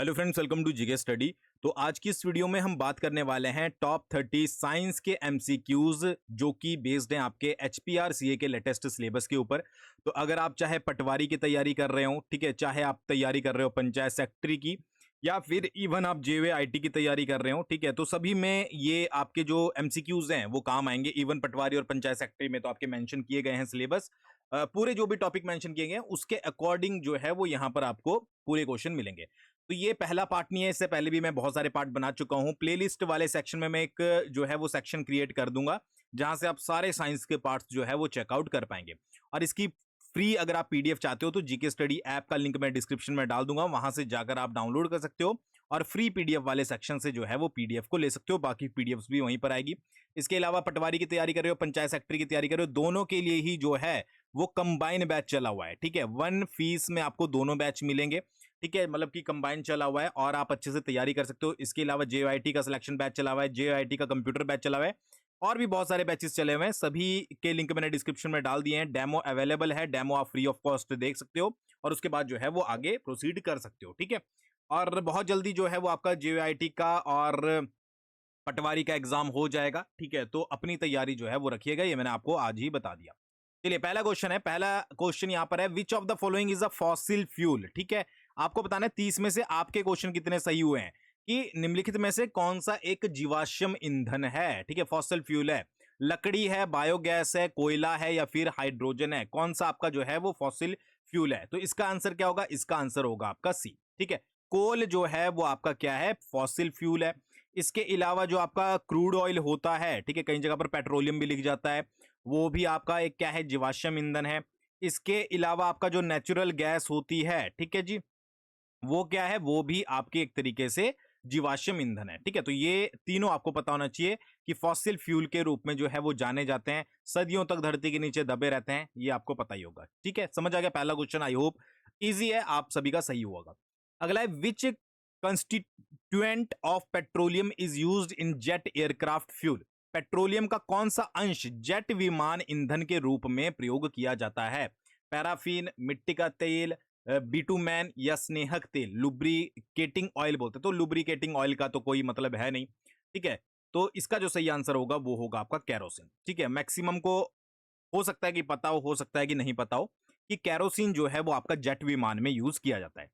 Hello friends, welcome to GK study. तो आज की इस वीडियो में हम बात करने वाले हैं टॉप 30 साइंस के एमसीक्यूज जो कि बेस्ड हैं आपके एचपीआरसीए के लेटेस्ट सिलेबस के ऊपर। तो अगर आप चाहे पटवारी की तैयारी कर रहे हो, ठीक है, चाहे आप तैयारी कर रहे हो पंचायत सेक्रेटरी की, या फिर इवन आप जेवे आईटी की तैयारी कर रहे हो, ठीक है, तो सभी में ये आपके जो एमसीक्यूज हैं वो काम आएंगे। इवन पटवारी और पंचायत सेक्रेटरी में तो आपके मेंशन किए गए हैं सिलेबस। पूरे जो भी टॉपिक मेंशन किए गए हैं उसके अकॉर्डिंग जो है वो यहाँ पर आपको पूरे क्वेश्चन मिलेंगे। तो ये पहला पार्ट नहीं है, इससे पहले भी मैं बहुत सारे पार्ट बना चुका हूं। प्लेलिस्ट वाले सेक्शन में मैं एक जो है वो सेक्शन क्रिएट कर दूंगा जहां से आप सारे साइंस के पार्ट्स जो है वो चेकआउट कर पाएंगे। और इसकी फ्री अगर आप पीडीएफ चाहते हो तो जीके स्टडी ऐप का लिंक मैं डिस्क्रिप्शन में डाल दूंगा, वहां से जाकर आप डाउनलोड कर सकते हो और फ्री पीडीएफ वाले सेक्शन से जो है वो पीडीएफ को ले सकते हो। बाकी पीडीएफ भी वहीं पर आएगी। इसके अलावा पटवारी की तैयारी कर रहे हो, पंचायत सेक्रेटरी की तैयारी कर रहे हो, दोनों के लिए ही जो है वो कंबाइन बैच चला हुआ है। ठीक है, वन फीस में आपको दोनों बैच मिलेंगे। ठीक है, मतलब कि कंबाइन चला हुआ है और आप अच्छे से तैयारी कर सकते हो। इसके अलावा जेआईटी का सिलेक्शन बैच चला हुआ है, जेआईटी का कंप्यूटर बैच चला हुआ है, और भी बहुत सारे बैचेस चले हुए हैं। सभी के लिंक मैंने डिस्क्रिप्शन में डाल दिए हैं। डेमो अवेलेबल है, डेमो आप फ्री ऑफ कॉस्ट देख सकते हो और उसके बाद जो है वो आगे प्रोसीड कर सकते हो। ठीक है, और बहुत जल्दी जो है वो आपका जेआईटी का और पटवारी का एग्जाम हो जाएगा। ठीक है, तो अपनी तैयारी जो है वो रखिएगा, ये मैंने आपको आज ही बता दिया। चलिए, पहला क्वेश्चन है। पहला क्वेश्चन यहां पर है, which of the following is a fossil fuel. ठीक है, आपको बताना है 30 में से आपके क्वेश्चन कितने सही हुए हैं कि निम्नलिखित में से कौन सा एक जीवाश्म ईंधन है। ठीक है, फॉसिल फ्यूल है, लकड़ी है, बायोगैस है, कोयला है, या फिर हाइड्रोजन है। कौन सा आपका जो है वो फॉसिल फ्यूल है? तो इसका आंसर क्या होगा? इसका आंसर होगा आपका सी। ठीक है, कोल जो है वो आपका क्या है? फॉसिल फ्यूल है। इसके अलावा जो आपका क्रूड ऑयल होता है, ठीक है, कई जगह पर पेट्रोलियम भी लिख जाता है, वो भी आपका एक क्या है? जीवाश्म ईंधन है। इसके अलावा आपका जो नेचुरल गैस होती है, ठीक है जी, वो क्या है? वो भी आपके एक तरीके से जीवाश्म ईंधन है। ठीक है, तो ये तीनों आपको पता होना चाहिए कि फॉसिल फ्यूल के रूप में जो है वो जाने जाते हैं, सदियों तक धरती के नीचे दबे रहते हैं, ये आपको पता ही होगा। ठीक है, समझ आ गया पहला क्वेश्चन? आई होप इजी है, आप सभी का सही होगा। अगला है, which constituent of petroleum is used in jet aircraft fuel. Petroleum का कौन सा अंश जेट विमान ईंधन के रूप में प्रयोग किया जाता है? पैराफिन, मिट्टी का तेल, बिटुमेन, या स्नेहक तेल। लुब्रिकेटिंग ऑयल बोलते हैं, तो लुब्रिकेटिंग ऑयल का तो कोई मतलब है नहीं। ठीक है, तो इसका जो सही आंसर होगा वो होगा आपका कैरोसिन। ठीक है, मैक्सिमम को हो सकता है कि पता हो सकता है कि नहीं पता हो कि कैरोसिन जो है वो आपका जेट विमान में यूज किया जाता है।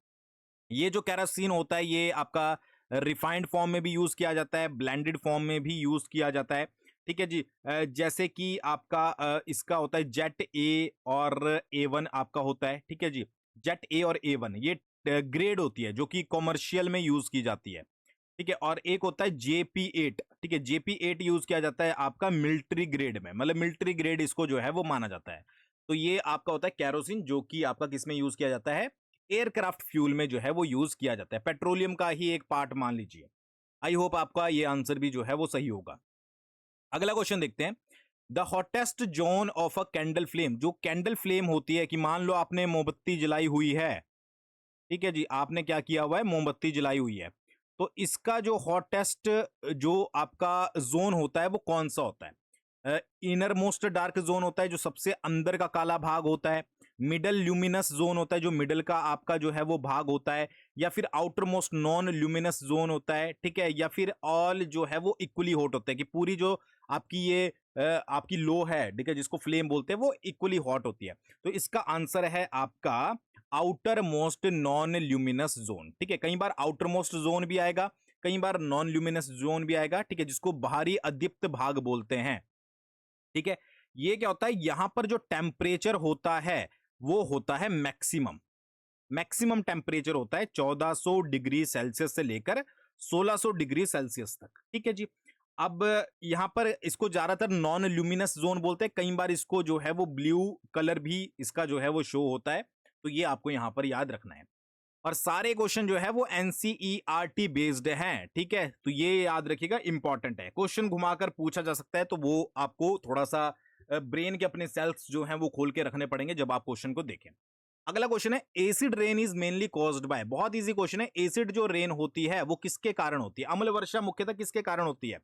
ये जो कैरोसिन होता है ये आपका रिफाइंड फॉर्म में भी यूज किया जाता है, ब्लेंडेड फॉर्म में भी यूज किया जाता है। ठीक है जी, जैसे कि आपका इसका होता है जेट ए और A1 आपका होता है। ठीक है जी, जेट ए और A1 ये ग्रेड होती है जो कि कॉमर्शियल में यूज की जाती है। ठीक है, और एक होता है JP8। ठीक है, JP8 यूज किया जाता है आपका मिलिट्री ग्रेड में, मतलब मिलिट्री ग्रेड इसको जो है वो माना जाता है। तो ये आपका होता है कैरोसिन, जो कि आपका किस में यूज किया जाता है? एयरक्राफ्ट फ्यूल में जो है वो यूज किया जाता है, पेट्रोलियम का ही एक पार्ट मान लीजिए। आई होप आपका ये आंसर भी जो है वो सही होगा। अगला क्वेश्चन देखते हैं। The hottest zone of a candle flame. जो कैंडल फ्लेम होती है कि मान लो आपने मोमबत्ती जलाई हुई है, ठीक है जी, आपने क्या किया हुआ है? मोमबत्ती जलाई हुई है, तो इसका जो हॉटेस्ट जो आपका जोन होता है वो कौन सा होता है? इनर मोस्ट डार्क जोन होता है, जो सबसे अंदर का काला भाग होता है। मिडल ल्यूमिनस जोन होता है, जो मिडल का आपका जो है वो भाग होता है। या फिर outer most non luminous zone होता है। ठीक है, या फिर ऑल जो है वो इक्वली हॉट होता है कि पूरी जो आपकी ये आपकी लो है, ठीक है, जिसको फ्लेम बोलते हैं, वो इक्वली हॉट होती है। तो इसका आंसर है आपका outer most non luminous zone. ठीक है, कई बार आउटर मोस्ट जोन भी आएगा, कई बार नॉन ल्यूमिनस जोन भी आएगा। ठीक है, जिसको बाहरी अदीप्त भाग बोलते हैं। ठीक है, ये क्या होता है? यहां पर जो टेम्परेचर होता है वो होता है मैक्सिमम। मैक्सिमम टेम्परेचर होता है 1400 डिग्री सेल्सियस से लेकर 1600 डिग्री सेल्सियस तक। ठीक है जी, अब यहां पर इसको ज्यादातर नॉन ल्यूमिनस जोन बोलते हैं, कई बार इसको जो है वो ब्लू कलर भी इसका जो है वो शो होता है। तो ये आपको यहां पर याद रखना है। और सारे क्वेश्चन जो है वो एनसीईआरटी बेस्ड हैं। ठीक है, तो ये याद रखिएगा, इंपॉर्टेंट है। क्वेश्चन घुमाकर पूछा जा सकता है, तो वो आपको थोड़ा सा ब्रेन के अपने सेल्स जो हैं वो खोल के रखने पड़ेंगे जब आप क्वेश्चन को देखें। अगला क्वेश्चन है, acid rain is mainly caused by. बहुत इजी क्वेश्चन है। एसिड जो रेन होती है वो किसके कारण होती है? अम्ल वर्षा मुख्यतः किसके कारण होती है?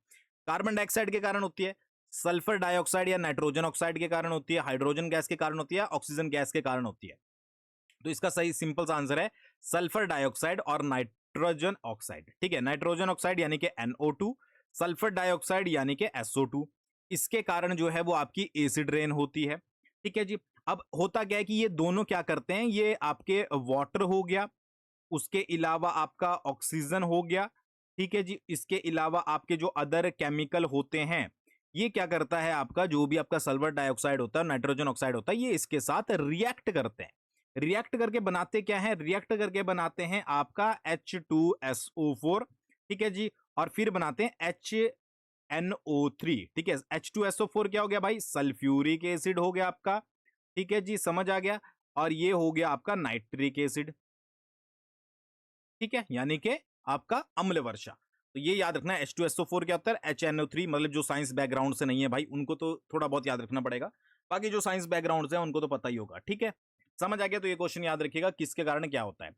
कार्बन डाइऑक्साइड के कारण होती है, सल्फर डाइऑक्साइड या नाइट्रोजन ऑक्साइड के कारण होती है, हाइड्रोजन गैस के कारण होती है, ऑक्सीजन गैस के कारण होती है। तो इसका सही सिंपल सा आंसर है सल्फर डाइऑक्साइड और नाइट्रोजन ऑक्साइड, ठीक है, नाइट्रोजन ऑक्साइड यानी कि NO2, सल्फर डाइऑक्साइड यानी कि SO2। इसके कारण जो है वो आपकी एसिड रेन होती है, ठीक है जी। अब होता क्या है कि ये दोनों क्या करते हैं, ये आपके वाटर हो गया, उसके अलावा आपका ऑक्सीजन हो गया, ठीक है जी, इसके अलावा आपके जो अदर केमिकल होते हैं, ये क्या करता है, आपका जो भी आपका सल्फर डाइऑक्साइड होता है, नाइट्रोजन ऑक्साइड होता है, ये इसके साथ रिएक्ट करते हैं। रिएक्ट करके बनाते क्या है, रिएक्ट करके बनाते हैं आपका H2SO4, ठीक है जी, और फिर बनाते हैं HNO3, ठीक है। H2SO4 क्या हो गया भाई, सल्फ्यूरिक एसिड हो गया आपका, ठीक है जी, समझ आ गया। और ये हो गया आपका नाइट्रिक एसिड, ठीक है, यानी कि आपका अम्ल वर्षा। तो ये याद रखना है, H2SO4 क्या होता है, HNO3, मतलब जो साइंस बैकग्राउंड से नहीं है भाई उनको तो थोड़ा बहुत याद रखना पड़ेगा, बाकी जो साइंस बैकग्राउंड से है उनको तो पता ही होगा, ठीक है। समझ आ गया, तो ये क्वेश्चन याद रखिएगा किसके कारण क्या होता है।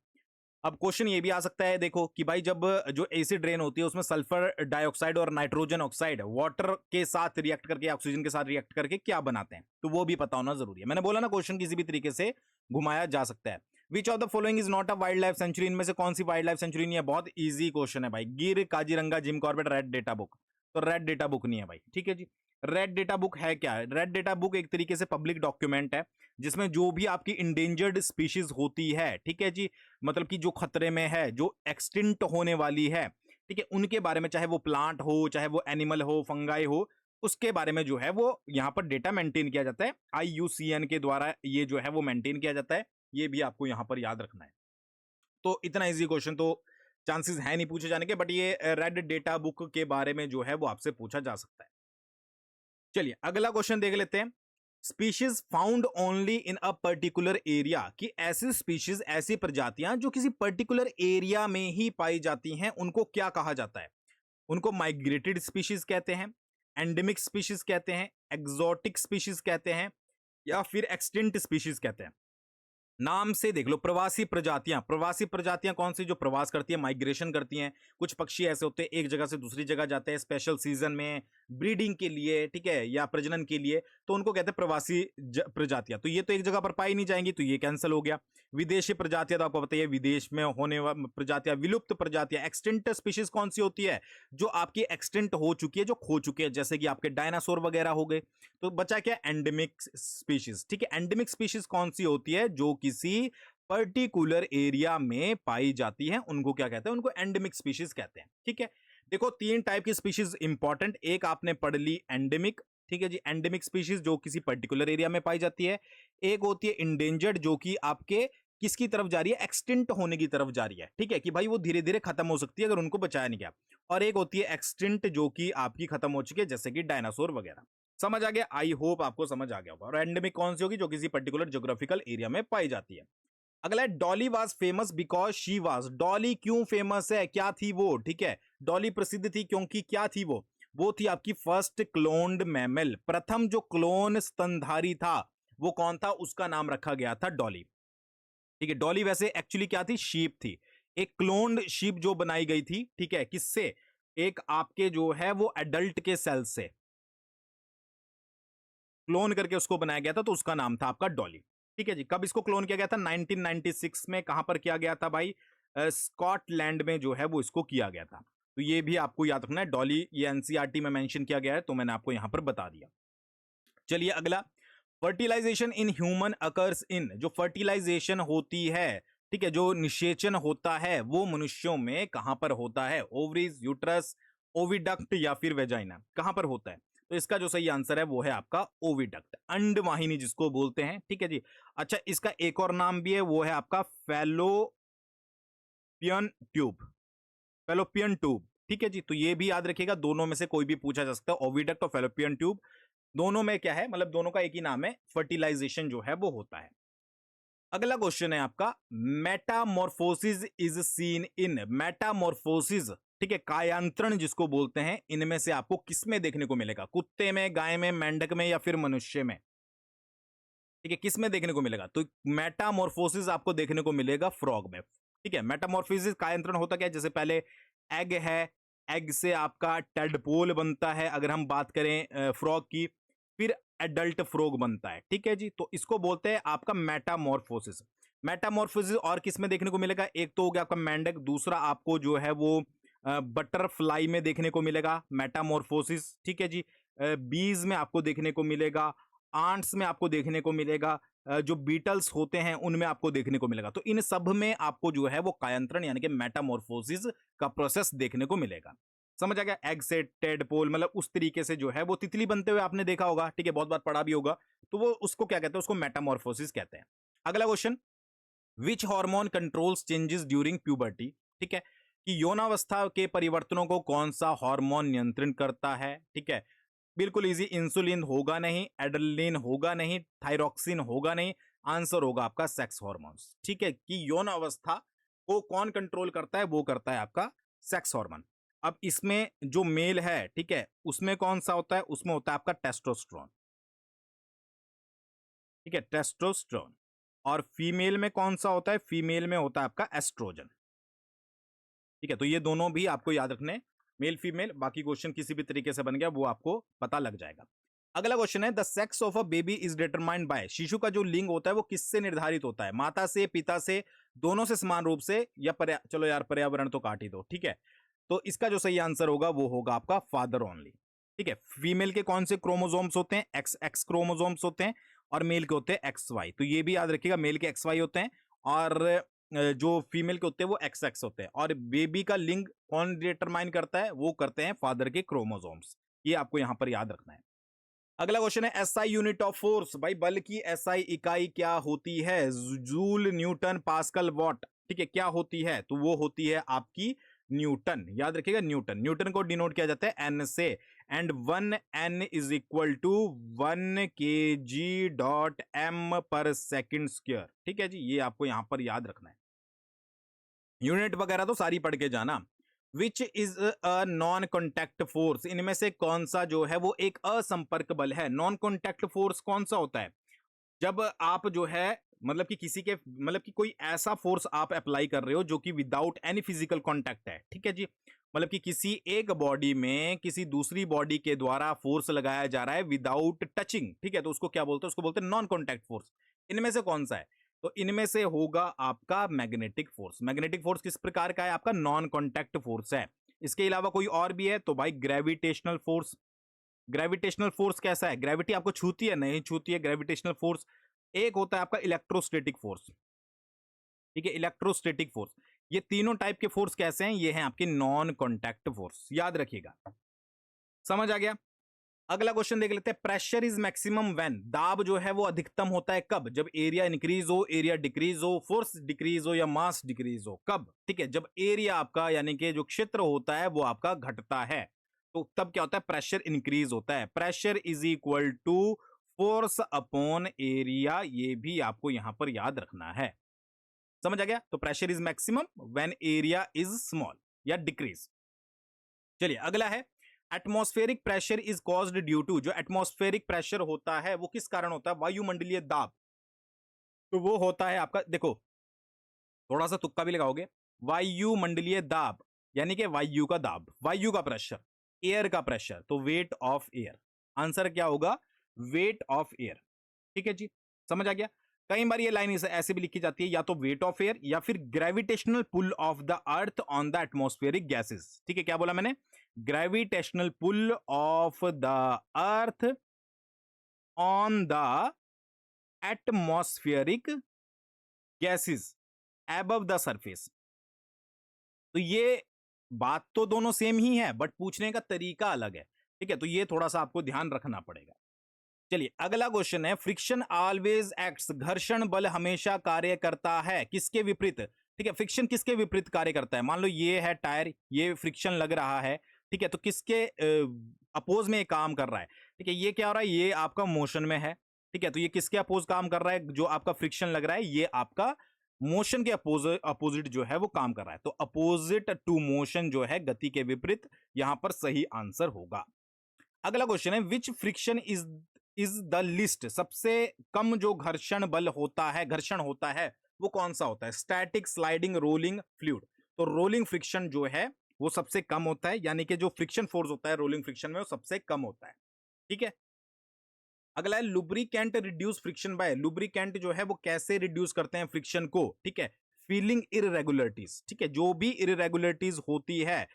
अब क्वेश्चन ये भी आ सकता है, देखो कि भाई जब जो एसिड रेन होती है उसमें सल्फर डाइऑक्साइड और नाइट्रोजन ऑक्साइड वाटर के साथ रिएक्ट करके, ऑक्सीजन के साथ रिएक्ट करके क्या बनाते हैं, तो वो भी पता होना जरूरी है। मैंने बोला ना, क्वेश्चन किसी भी तरीके से घुमाया जा सकता है। Which of the following is not a wild life sanctuary, इनमें से कौन सी वाइल्ड लाइफ सेंचुरी नहीं है, बहुत इजी क्वेश्चन है भाई, गिर, Kaziranga, Jim Corbett, red data book. तो रेड डेटा बुक नहीं है भाई, ठीक है जी। रेड डेटा बुक है क्या, रेड डेटा बुक एक तरीके से पब्लिक डॉक्यूमेंट है, जिसमें जो भी आपकी इंडेंजर्ड स्पीशीज होती है, ठीक है जी, मतलब कि जो खतरे में है, जो एक्सटिंक्ट होने वाली है, ठीक है, उनके बारे में, चाहे वो प्लांट हो, चाहे वो एनिमल हो, फंगाई हो, उसके बारे में जो है वो यहां पर डेटा मेंटेन किया जाता है, IUCN के द्वारा ये जो है वो मेंटेन किया जाता है। ये भी आपको यहां पर याद रखना है। तो इतना इजी क्वेश्चन तो चांसेस है नहीं पूछे जाने के, बट ये रेड डेटा बुक के बारे में जो है वो आपसे पूछा जा सकता है। चलिए अगला क्वेश्चन देख लेते हैं। Species found only in a particular area, कि ऐसी स्पीशीज, ऐसी प्रजातियां जो किसी पर्टिकुलर एरिया में ही पाई जाती हैं, उनको क्या कहा जाता है, उनको माइग्रेटेड स्पीशीज कहते हैं, एंडेमिक स्पीशीज कहते हैं, एक्सोटिक स्पीशीज कहते हैं, या फिर एक्सटिंक्ट स्पीशीज कहते हैं। नाम से देख लो, प्रवासी प्रजातियां, प्रवासी प्रजातियां कौन सी, जो प्रवास करती है, माइग्रेशन करती हैं। कुछ पक्षी ऐसे होते हैं एक जगह से दूसरी जगह जाते हैं स्पेशल सीजन में, ब्रीडिंग के लिए, ठीक है, या प्रजनन के लिए, तो उनको कहते हैं प्रवासी प्रजातियां। तो ये तो एक जगह पर पाई नहीं जाएंगी, तो ये कैंसिल हो गया। विदेशी प्रजातियां तो आपको पता है, विदेश में होने वाली प्रजातियां, विलुप्त प्रजातियां। एक्सटिंक्ट स्पीशीज कौन सी होती है, जो आपकी एक्सटिंक्ट हो चुकी है, जो खो चुकी है, जैसे कि आपके डायनासोर वगैरह हो गए। तो बचा क्या, एंडेमिक स्पीशीज, ठीक है। एंडेमिक स्पीशीज कौन सी होती है, जो किसी पर्टिकुलर एरिया में पाई जाती है, उनको क्या कहते हैं, उनको एंडेमिक स्पीशीज कहते हैं, ठीक है। देखो तीन टाइप की स्पीशीज इंपॉर्टेंट, एक आपने पढ़ ली एंडेमिक, ठीक है जी, एंडेमिक स्पीशीज जो किसी पर्टिकुलर एरिया में पाई जाती है। एक होती है इंडेंजर्ड, जो कि आपके किसकी तरफ जा रही है, एक्सटिंक्ट होने की तरफ जा रही है, ठीक है, कि भाई वो धीरे धीरे खत्म हो सकती है अगर उनको बचाया नहीं गया। और एक होती है एक्सटिंक्ट, जो कि आपकी खत्म हो चुकी है, जैसे कि डायनासोर वगैरह। समझ आ गया, आई होप आपको समझ आ गया होगा। और एंडेमिक कौन सी होगी, जो किसी पर्टिकुलर ज्योग्राफिकल एरिया में पाई जाती है। अगला है, Dolly was famous because she was. Dolly क्यों फेमस है, क्या थी वो, ठीक है, डॉली प्रसिद्ध थी क्योंकि क्या थी वो थी आपकी फर्स्ट क्लोन्ड मैमल। प्रथम जो क्लोन स्तनधारी था वो कौन था, उसका नाम रखा गया था डॉली, ठीक है। डॉली वैसे एक्चुअली क्या थी, शीप थी, एक क्लोन्ड शीप जो बनाई गई थी, ठीक है, किससे, एक आपके जो है वो एडल्ट के सेल से क्लोन करके उसको बनाया गया था, तो उसका नाम था आपका डॉली, ठीक है जी। कब इसको क्लोन किया गया था, 1996 में। कहां पर किया गया था भाई, स्कॉटलैंड में जो है वो इसको किया गया था। तो ये भी आपको याद रखना है, डॉली ये एनसीईआरटी में मेंशन किया गया है, तो मैंने आपको यहां पर बता दिया। चलिए अगला, fertilisation in human occurs in, जो फर्टिलाइजेशन होती है, ठीक है, जो निषेचन होता है वो मनुष्यों में कहां पर होता है, ओवरीज, यूट्रस, ओविडक्ट या फिर वेजाइना, कहां पर होता है। तो इसका जो सही आंसर है वो है आपका ओविडक्ट, अंडवाहिनी जिसको बोलते हैं, ठीक है जी। अच्छा, इसका एक और नाम भी है, वो है आपका फैलोपियन ट्यूब, फैलोपियन ट्यूब, ठीक है जी। तो ये भी याद रखिएगा, दोनों में से कोई भी पूछा जा सकता है, ओविडक्ट और फैलोपियन ट्यूब, दोनों में क्या है, मतलब दोनों का एक ही नाम है, फर्टिलाइजेशन जो है वो होता है। अगला क्वेश्चन है आपका, Metamorphosis is seen in, Metamorphosis, ठीक है, कायांतरण जिसको बोलते हैं, इनमें से आपको किसमें देखने को मिलेगा, कुत्ते में, गाय में, मेंढक में या फिर मनुष्य में, ठीक है, किसमें देखने को मिलेगा, तो मेटामॉर्फोसिस आपको देखने को मिलेगा फ्रॉग में, ठीक है। मेटामॉर्फोसिस कायांतरण होता क्या है, जैसे पहले एग है, एग से आपका टेडपोल बनता है अगर हम बात करें फ्रॉग की, फिर एडल्ट फ्रॉग बनता है, ठीक है जी। तो इसको बोलते हैं आपका मेटामॉर्फोसिस। मेटामॉर्फोसिस और किस में देखने को मिलेगा? एक तो हो गया आपका मेंढक, दूसरा आपको जो है वो बटरफ्लाई में देखने को मिलेगा मेटामॉर्फोसिस, ठीक है जी। बीज में आपको देखने को मिलेगा, आंट्स में आपको देखने को मिलेगा, जो बीटल्स होते हैं उनमें आपको देखने को मिलेगा। तो इन सब में आपको जो है वो कायांतरण यानी कि मेटामॉर्फोसिस का प्रोसेस देखने को मिलेगा। समझ आ गया? एग से टेडपोल, मतलब उस तरीके से जो है वो तितली बनते हुए आपने देखा होगा, ठीक है, बहुत बार पढ़ा भी होगा। तो वो उसको क्या कहते हैं? उसको मेटामॉर्फोसिस कहते हैं। अगला question, which hormone controls changes during puberty? ठीक है, कि यौनावस्था के परिवर्तनों को कौन सा हार्मोन नियंत्रित करता है? ठीक है, बिल्कुल इजी, इंसुलिन होगा नहीं, एड्रेनलिन होगा नहीं, थायरॉक्सिन होगा नहीं, आंसर होगा आपका सेक्स हार्मोन्स। ठीक है, कि यौन अवस्था को कौन कंट्रोल करता है? वो करता है आपका सेक्स हार्मोन। अब इसमें जो मेल है, ठीक है, उसमें कौन सा होता है? उसमें होता है आपका टेस्टोस्टेरोन, ठीक है, टेस्टोस्टेरोन। और फीमेल में कौन सा होता है? फीमेल में होता है आपका एस्ट्रोजन। ठीक है, तो ये दोनों भी आपको याद रखने, मेल फीमेल। बाकी क्वेश्चन किसी भी तरीके से बन गया वो आपको पता लग जाएगा। अगला क्वेश्चन है, the sex of a baby is determined by? शिशु का जो लिंग होता है वो किससे निर्धारित होता है? माता से, पिता से, दोनों से समान रूप से, या चलो यार पर्यावरण तो काट ही दो, ठीक है। तो इसका जो सही आंसर होगा वो होगा आपका फादर ओनली। ठीक है, फीमेल के कौन से क्रोमोसोम्स होते हैं? एक्स एक्स क्रोमोसोम्स होते हैं, और मेल के होते हैं एक्स वाई। तो ये भी याद रखिएगा, मेल के एक्स वाई होते हैं, और जो फीमेल के होते हैं वो एक्स एक्स होते हैं। और बेबी का लिंग कौन डिटरमाइन करता है? वो करते हैं फादर के क्रोमोसोम्स। ये आपको यहां पर याद रखना है। अगला क्वेश्चन है, एसआई यूनिट ऑफ फोर्स? भाई बल की एसआई इकाई क्या होती है? Joule, Newton, pascal, what? ठीक है, क्या होती है? तो वो होती है आपकी न्यूटन। याद रखिएगा, न्यूटन। न्यूटन को डिनोट किया जाता है एन से, and 1 n is equal to 1 kg.m/s²। ठीक है जी, ये आपको यहां पर याद रखना है। यूनिट वगैरह तो सारी पढ़ के जाना। Which is a non contact force? इनमें से कौन सा जो है वो एक असंपर्क बल है? नॉन कॉन्टैक्ट फोर्स कौन सा होता है? जब आप जो है मतलब कि किसी के मतलब कि कोई ऐसा फोर्स आप अप्लाई कर रहे हो जो कि विदाउट एनी फिजिकल कांटेक्ट है, ठीक है जी। मतलब कि किसी एक बॉडी में किसी दूसरी बॉडी के द्वारा फोर्स लगाया जा रहा है विदाउट टचिंग, ठीक है, तो उसको क्या बोलते हैं? उसको बोलते हैं नॉन कॉन्टैक्ट फोर्स। इनमें से कौन सा है? तो इनमें से होगा आपका मैग्नेटिक फोर्स। मैग्नेटिक फोर्स किस प्रकार का है? आपका नॉन कॉन्टैक्ट फोर्स है। इसके अलावा कोई और भी है तो भाई ग्रेविटेशनल फोर्स। ग्रेविटेशनल फोर्स कैसा है? ग्रेविटी आपको छूती है? नहीं छूती है ग्रेविटेशनल फोर्स। एक होता है आपका इलेक्ट्रोस्टैटिक फोर्स, ठीक है, इलेक्ट्रोस्टैटिक फोर्स। ये तीनों टाइप के फोर्स कैसे हैं? ये हैं आपके नॉन कॉन्टैक्ट फोर्स, याद रखिएगा। समझ आ गया? अगला क्वेश्चन देख लेते हैं, प्रेशर इज मैक्सिमम व्हेन? दाब जो है वो अधिकतम होता है कब? जब एरिया इंक्रीज हो, एरिया डिक्रीज हो, फोर्स डिक्रीज हो, या मास डिक्रीज हो। कब? ठीक है, जब एरिया आपका यानी कि जो क्षेत्र होता है वो आपका घटता है, तो तब क्या होता है? प्रेशर इंक्रीज होता है। Pressure is equal to force upon area, ये भी आपको यहां पर याद रखना है। समझ आ गया? तो pressure is maximum when area is small या डिक्रीज। चलिए अगला है, atmospheric pressure is caused due to? जो एटमॉस्फेरिक प्रेशर होता है वो किस कारण होता है? वायुमंडलीय दाब। तो वो होता है आपका, देखो थोड़ा सा तुक्का भी लगाओगे, वायुमंडलीय दाब यानी कि वायु का दाब, वायु का प्रेशर, एयर का प्रेशर, तो वेट ऑफ एयर। आंसर क्या होगा? Weight of air. ठीक है जी, समझ आ गया? कई बार ये लाइन ऐसे भी लिखी जाती है, या तो वेट ऑफ एयर या फिर gravitational pull of the earth on the atmospheric gases. ठीक है, क्या बोला मैंने? Gravitational pull of the earth on the atmospheric gases above the surface. तो ये बात तो दोनों सेम ही है, बट पूछने का तरीका अलग है। ठीक है, तो ये थोड़ा सा आपको ध्यान रखना पड़ेगा। चलिए अगला क्वेश्चन है, फ्रिक्शन ऑलवेज एक्ट्स? घर्षण बल हमेशा कार्य करता है किसके विपरीत? ठीक है, फ्रिक्शन किसके विपरीत कार्य करता है? मान लो ये है टायर, ये फ्रिक्शन लग रहा है, ठीक है, तो किसके अपोज में ये काम कर रहा है? ठीक है, ये क्या हो रहा है? ये आपका मोशन में है, ठीक है, तो ये किसके अपोज काम कर रहा है? जो आपका फ्रिक्शन लग रहा है ये आपका मोशन के अपोजिट जो है वो काम कर रहा है। तो अपोजिट टू मोशन जो है, गति के विपरीत, यहां पर सही आंसर होगा। अगला क्वेश्चन है, विच फ्रिक्शन इज द लिस्ट? सबसे कम जो घर्षण बल होता है, घर्षण होता है, वो कौन सा होता है? Static, sliding, rolling, fluid? तो रोलिंग फ्रिक्शन जो है वो सबसे कम होता है, यानी कि जो फ्रिक्शन फोर्स होता है रोलिंग फ्रिक्शन में वो सबसे कम होता है। ठीक है, अगला है lubricant reduce friction by, lubricant जो है वो कैसे रिड्यूस करते हैं फ्रिक्शन को, ठीक है, फीलिंग इररेगुलरिटीज, ठीक है, जो भी इररेगुलरिटीज होती है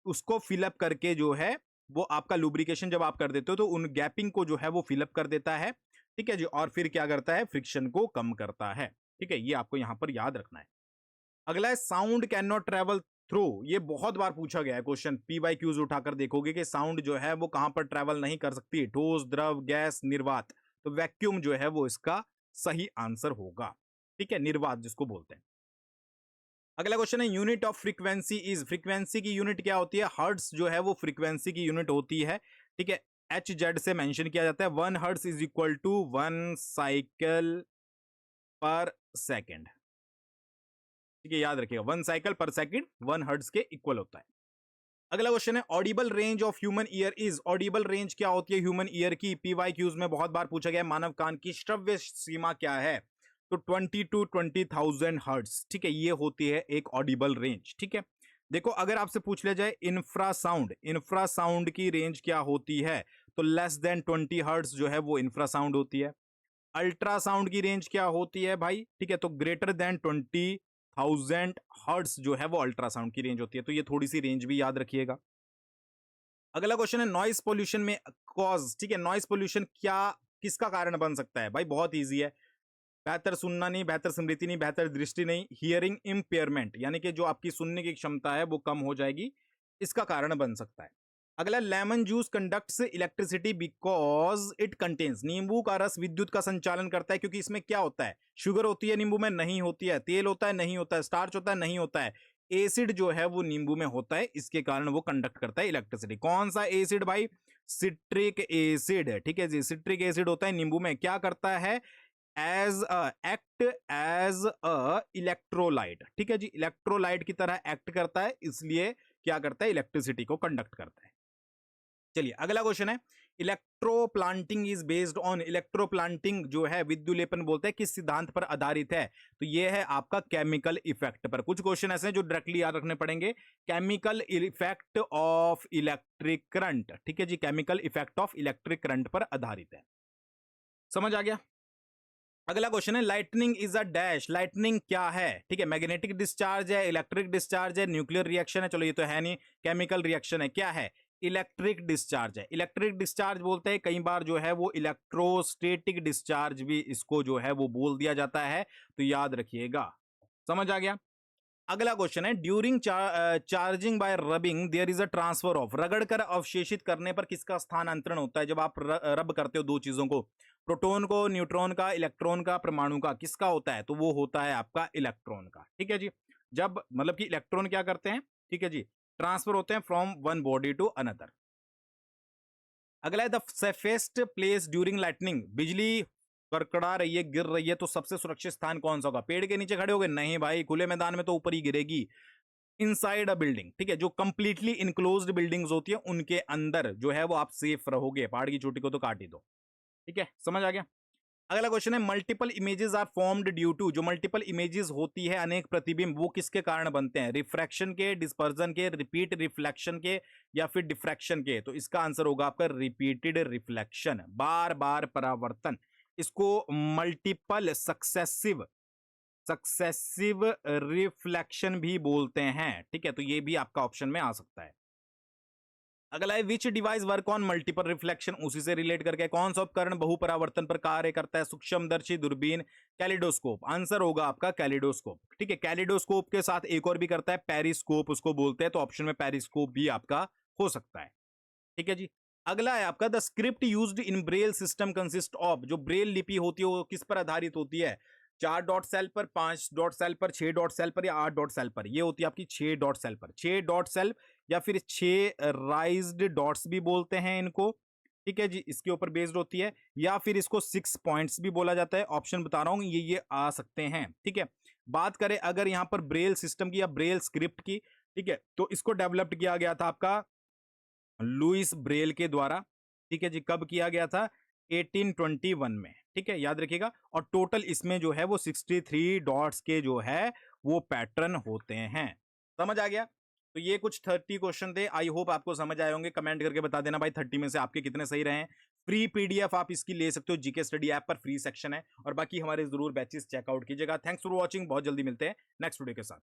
उसको फिलअप करके जो है वो आपका लुब्रिकेशन जब आप कर देते हो तो उन गैपिंग को जो है वो फिलअप कर देता है, ठीक है जी, और फिर क्या करता है, फ्रिक्शन को कम करता है, ठीक है, ये आपको यहां पर याद रखना है। अगला है sound can not travel through, ये बहुत बार पूछा गया है क्वेश्चन, पी वाई क्यूज उठाकर देखोगे कि साउंड जो है वो कहां पर ट्रेवल नहीं कर सकती, ठोस, द्रव, गैस, निर्वात, तो वैक्यूम जो है वो इसका सही आंसर होगा, ठीक है, निर्वात जिसको बोलते हैं। अगला क्वेश्चन है unit of frequency is, frequency की यूनिट क्या होती है, हर्ट्स जो है वो फ्रीक्वेंसी की यूनिट होती है, ठीक है, एच जेड से मेंशन किया जाता है, 1 hertz is equal to 1 cycle per second, ठीक है, याद रखिएगा 1 साइकिल पर सेकेंड 1 हर्ट्ज के इक्वल होता है। अगला क्वेश्चन है Audible range of human ear is, Audible range क्या होती है ह्यूमन ईयर की, पीवाई क्यूज में बहुत बार पूछा गया, मानव कान की श्रव्य सीमा क्या है, तो 20 to 20,000 हर्ट्ज, ठीक है, ये होती है एक ऑडिबल रेंज, ठीक है। देखो अगर आपसे पूछ लिया जाए इंफ्रासाउंड, इंफ्रासाउंड की रेंज क्या होती है, तो लेस देन 20 हर्ट्ज जो है वो इंफ्रासाउंड होती है। अल्ट्रासाउंड की रेंज क्या होती है भाई, ठीक है, तो ग्रेटर देन 20,000 हर्ट्ज जो है वो अल्ट्रासाउंड की रेंज होती है, तो ये थोड़ी सी रेंज भी याद रखिएगा। अगला क्वेश्चन है नॉइस पोल्यूशन में कॉज, ठीक है, नॉइस पोल्यूशन क्या किसका कारण बन सकता है, भाई बहुत इजी है, बेहतर सुनना नहीं, बेहतर स्मृति नहीं, बेहतर दृष्टि नहीं, हियरिंग इंपेयरमेंट, यानी कि जो आपकी सुनने की क्षमता है वो कम हो जाएगी, इसका कारण बन सकता है। अगला lemon juice conducts electricity because it contains, नींबू का रस विद्युत का संचालन करता है क्योंकि इसमें क्या होता है, शुगर होती है नींबू में, नहीं होती है, तेल होता है, नहीं होता है, स्टार्च होता है, नहीं होता है, एसिड जो है वो नींबू में होता है, इसके कारण वो कंडक्ट करता है इलेक्ट्रिसिटी। कौन सा एसिड भाई, सिट्रिक एसिड, ठीक है जी, सिट्रिक एसिड होता है नींबू में, क्या करता है, as act as a electrolyte, ठीक है जी, इलेक्ट्रोलाइट की तरह एक्ट करता है, इसलिए क्या करता है, इलेक्ट्रिसिटी को कंडक्ट करता है। चलिए अगला क्वेश्चन है electro planting is based on, electro planting जो है विद्युलेपन बोलते हैं किस सिद्धांत पर आधारित है, तो ये है आपका केमिकल इफेक्ट पर। कुछ क्वेश्चन ऐसे हैं जो डायरेक्टली याद रखने पड़ेंगे, chemical effect of electric current, ठीक है जी, chemical effect of electric current पर आधारित है, समझ आ गया। अगला क्वेश्चन है lightning is a dash, lightning क्या है, ठीक है, मैग्नेटिक डिस्चार्ज है, इलेक्ट्रिक डिस्चार्ज है, न्यूक्लियर रिएक्शन है, चलो ये तो है नहीं, केमिकल रिएक्शन है, क्या है, इलेक्ट्रिक डिस्चार्ज है। इलेक्ट्रिक डिस्चार्ज बोलते हैं, कई बार जो है वो इलेक्ट्रोस्टेटिक डिस्चार्ज भी इसको जो है वो बोल दिया जाता है, तो याद रखिएगा, समझ आ गया। अगला क्वेश्चन है during charging by rubbing there is a transfer of, रगड़ कर अवशेषित करने पर किसका स्थानांतरण होता है, जब आप रब करते हो दो चीजों को, प्रोटॉन को, न्यूट्रॉन का, इलेक्ट्रॉन का, परमाणु का, किसका होता है, तो वो होता है आपका इलेक्ट्रॉन का, ठीक है जी, जब मतलब कि इलेक्ट्रॉन क्या करते हैं, ठीक है जी, ट्रांसफर होते हैं from one body to another. अगला है the safest place during lightning, बिजली कड़कड़ा रही है, गिर रही है, तो सबसे सुरक्षित स्थान कौन सा होगा, पेड़ के नीचे खड़े हो गए, नहीं भाई, खुले मैदान में तो ऊपर ही गिरेगी, इनसाइड अ बिल्डिंग, ठीक है, जो कंप्लीटली इनक्लोज्ड बिल्डिंग्स होती है उनके अंदर जो है वो आप सेफ रहोगे, पहाड़ की चोटी को तो काट ही दो, ठीक है, समझ आ गया। अगला क्वेश्चन है multiple images are formed due to, जो मल्टीपल इमेजेस होती है, अनेक प्रतिबिंब, वो किसके कारण बनते हैं, रिफ्रैक्शन के, डिस्पर्जन के, रिपीट रिफ्लेक्शन के, या फिर डिफ्रैक्शन के, तो इसका आंसर होगा आपका रिपीटेड रिफ्लेक्शन, बार बार परावर्तन, इसको मल्टीपल सक्सेसिव सक्सेसिव रिफ्लेक्शन भी बोलते हैं, ठीक है, तो ये भी आपका ऑप्शन में आ सकता है। अगला है विच device work on multiple reflection, उसी से रिलेट करके कौन सा उपकरण बहुपरावर्तन पर कार्य करता है, सूक्ष्मदर्शी, दूरबीन, कैलिडोस्कोप, आंसर होगा आपका कैलिडोस्कोप, ठीक है, कैलिडोस्कोप के साथ एक और भी करता है, पेरिस्कोप उसको बोलते हैं, तो ऑप्शन में पेरिस्कोप भी आपका हो सकता है, ठीक है जी। अगला है आपका the script used in Braille system consist of, जो ब्रेल लिपि होती है वो किस पर आधारित होती है, 4 डॉट सेल पर, 5 डॉट सेल पर, 6 डॉट सेल पर, या 8 डॉट सेल पर, ये होती है आपकी 6 डॉट सेल पर, 6 डॉट सेल या फिर 6 राइज्ड डॉट्स भी बोलते हैं इनको, ठीक है जी, इसके ऊपर बेस्ड होती है, या फिर इसको 6 पॉइंट्स भी बोला जाता है, ऑप्शन बता रहा हूं ये आ सकते हैं, ठीक है। बात करें अगर यहां पर ब्रेल सिस्टम की या ब्रेल स्क्रिप्ट की, ठीक है, तो इसको डेवलप्ड किया गया था आपका लुइस ब्रेल के द्वारा, ठीक है जी, कब किया गया था, 1821 में, ठीक है, याद रखिएगा, और टोटल इसमें जो है वो 63 डॉट्स के जो है वो पैटर्न होते हैं, समझ आ गया। तो ये कुछ 30 क्वेश्चन थे, आई होप आपको समझ आए होंगे, कमेंट करके बता देना भाई 30 में से आपके कितने सही रहे हैं। फ्री पीडीएफ आप इसकी ले सकते हो, जीके स्टडी ऐप पर फ्री सेक्शन है। और बाकी हमारे जरूर बैचेस चेकआउट कीजिएगा। थैंक्स फॉर वॉचिंग, बहुत जल्दी मिलते हैं नेक्स्ट वीडियो के साथ।